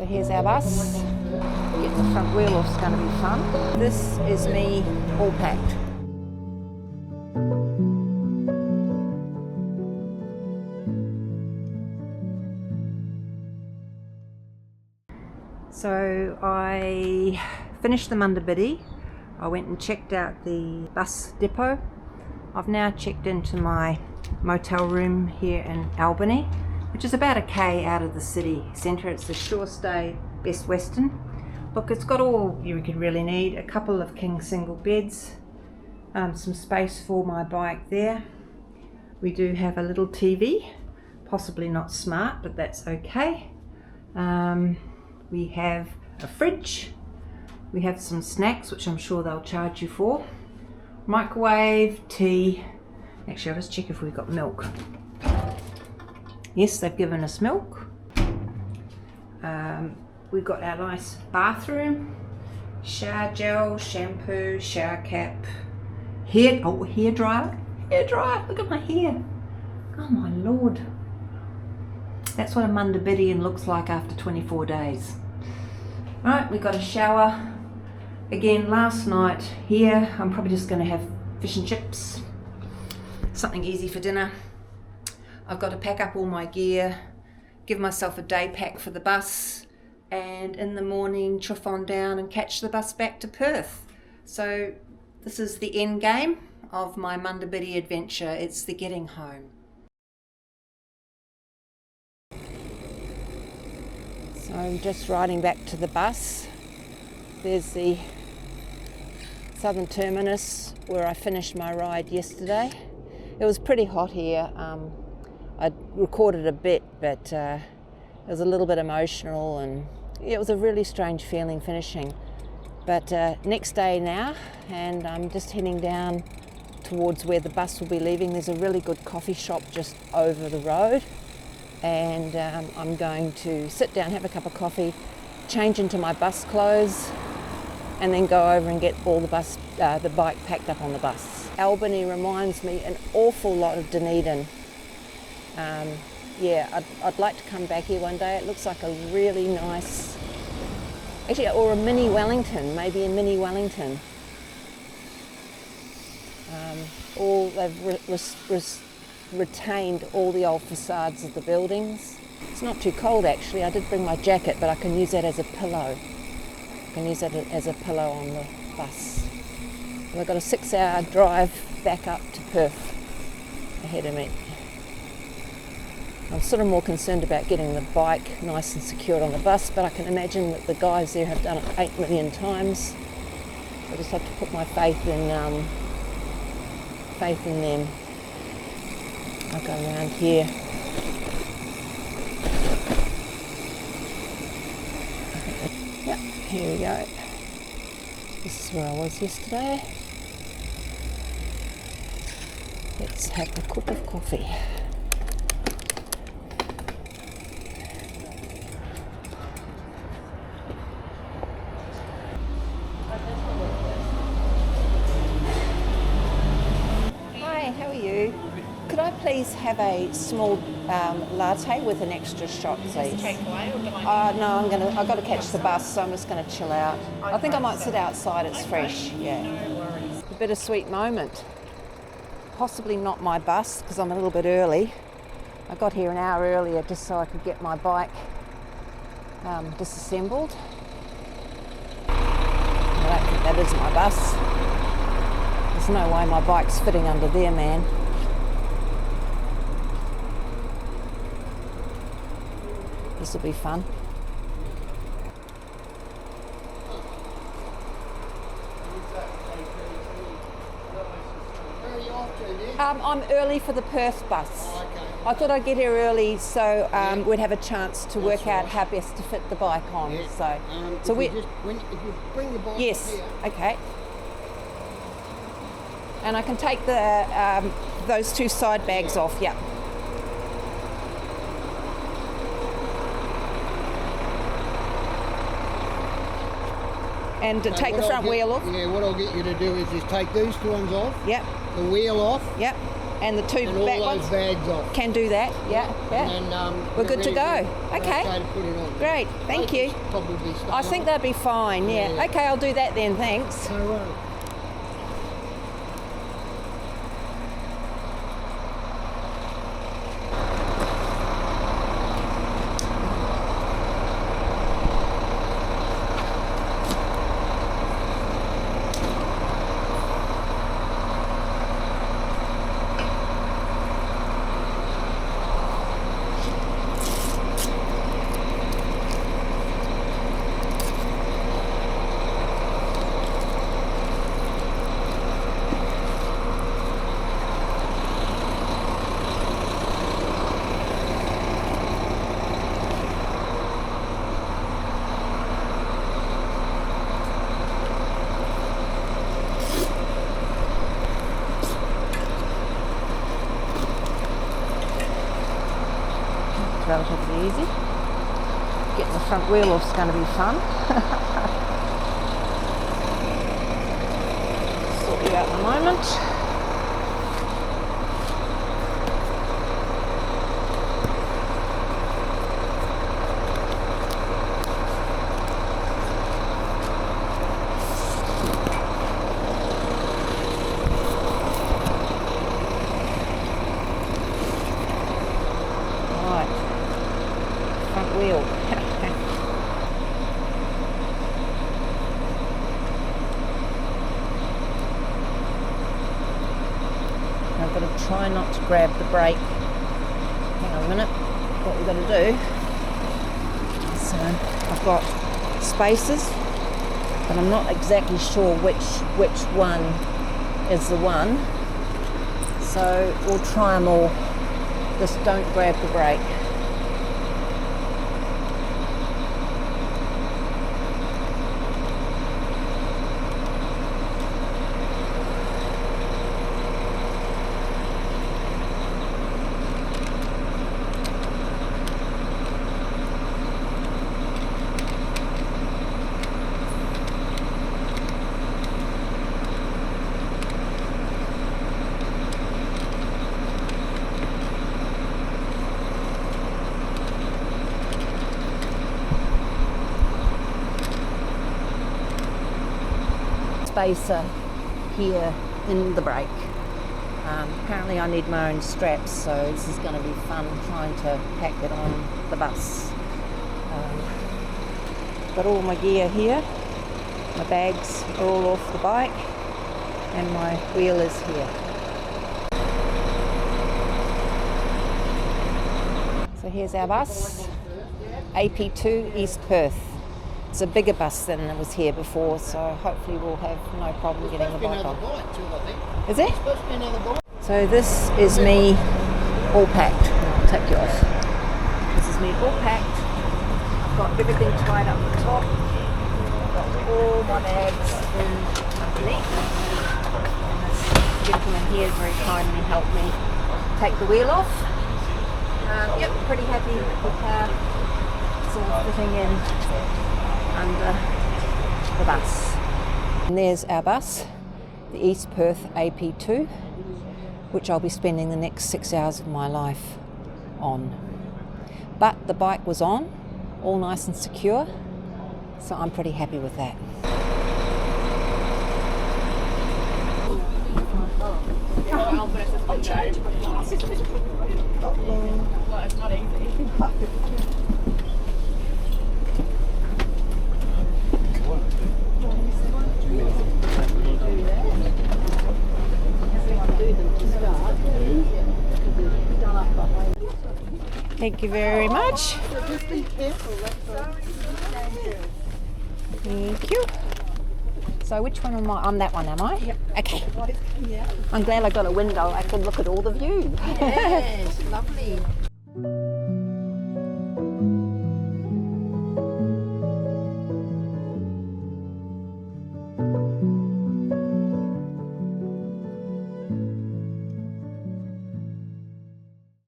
So here's our bus. Getting the front wheel off is going to be fun. This is me all packed. So I finished the Munda Biddi. I went and checked out the bus depot. I've now checked into my motel room here in Albany, which is about a K out of the city centre. It's the Sure Stay Best Western. Look, it's got all you could really need. A couple of king single beds, some space for my bike there. We do have a little TV, possibly not smart, but that's okay. We have a fridge. We have some snacks, which I'm sure they'll charge you for. Microwave, tea. Actually, I'll just check if we've got milk. Yes, they've given us milk. We've got our nice bathroom, shower gel, shampoo, shower cap, hair dryer. Look at my hair. Oh my lord. That's what a Munda Biddi looks like after 24 days. Right, we've got a shower. Again, last night here, I'm probably just going to have fish and chips, something easy for dinner. I've got to pack up all my gear, give myself a day pack for the bus, and in the morning chuff on down and catch the bus back to Perth. So this is the end game of my Munda Biddi adventure. It's the getting home. So I'm just riding back to the bus. There's the Southern Terminus where I finished my ride yesterday. It was pretty hot here. I recorded a bit, but it was a little bit emotional, and it was a really strange feeling finishing. But next day now, and I'm just heading down towards where the bus will be leaving. There's a really good coffee shop just over the road, and I'm going to sit down, have a cup of coffee, change into my bus clothes, and then go over and get all the bike packed up on the bus. Albany reminds me an awful lot of Dunedin. Yeah, I'd like to come back here one day. It looks like a really nice, actually, or a mini Wellington, maybe a mini Wellington. They've retained all the old facades of the buildings. It's not too cold actually. I did bring my jacket, but I can use that as a pillow. I can use that as a pillow on the bus. I've got a 6-hour drive back up to Perth ahead of me. I'm sort of more concerned about getting the bike nice and secured on the bus, but I can imagine that the guys there have done it 8 million times. I just have to put my faith in them. I'll go around here. Yep, here we go. This is where I was yesterday. Let's have a cup of coffee. Please have a small latte with an extra shot, please. Takeaway, or do I? No, I've got to catch the bus, so I'm just going to chill out. I think I might sit outside. It's fresh. Yeah. No worries. A bittersweet moment. Possibly not my bus because I'm a little bit early. I got here an hour earlier just so I could get my bike disassembled. I don't think that is my bus. There's no way my bike's fitting under there, man. This will be fun. Where are you off to then? I'm early for the Perth bus. Oh, okay. I thought I'd get here early so we'd have a chance to work out how best to fit the bike on. Yeah. So if you bring the bike yes, here. okay. And I can take the those 2 side bags off. Yeah. And to take the front wheel off. Yeah, what I'll get you to do is just take these 2 ones off. Yep. The wheel off. Yep. And the two and all back those ones bags off. can do that. Yeah. And We're good to go. Okay. To put it on. Great. Thank you. Probably I think they'll be fine. Yeah. Okay, I'll do that then. Thanks. No worries. Relatively easy. Getting the front wheel off is going to be fun. Sort you out in a moment. Wheel. I've got to try not to grab the brake. Hang on a minute. What we've got to do. So I've got spacers, but I'm not exactly sure which one is the one. So we'll try them all. Just don't grab the brake. Spacer here in the brake. Apparently I need my own straps, so this is going to be fun trying to pack it on the bus. Got all my gear here, my bags are all off the bike, and my wheel is here. So here's our bus, AP2 East Perth. It's a bigger bus than it was here before, so hopefully we'll have no problem getting the bike on. Is it? So this is me all packed. I'll take you off. This is me all packed. I've got everything tied up the top. I've got all my bags in underneath. And this gentleman here very kindly helped me take the wheel off. Yep, pretty happy with how it's all fitting in under the bus. And there's our bus, the East Perth AP2, which I'll be spending the next 6 hours of my life on. But the bike was on, all nice and secure, so I'm pretty happy with that. Thank you very much. Thank you. So which one am I? I'm that one, am I? Yep. Okay. I'm glad I got a window. I can look at all the view. Yes, lovely.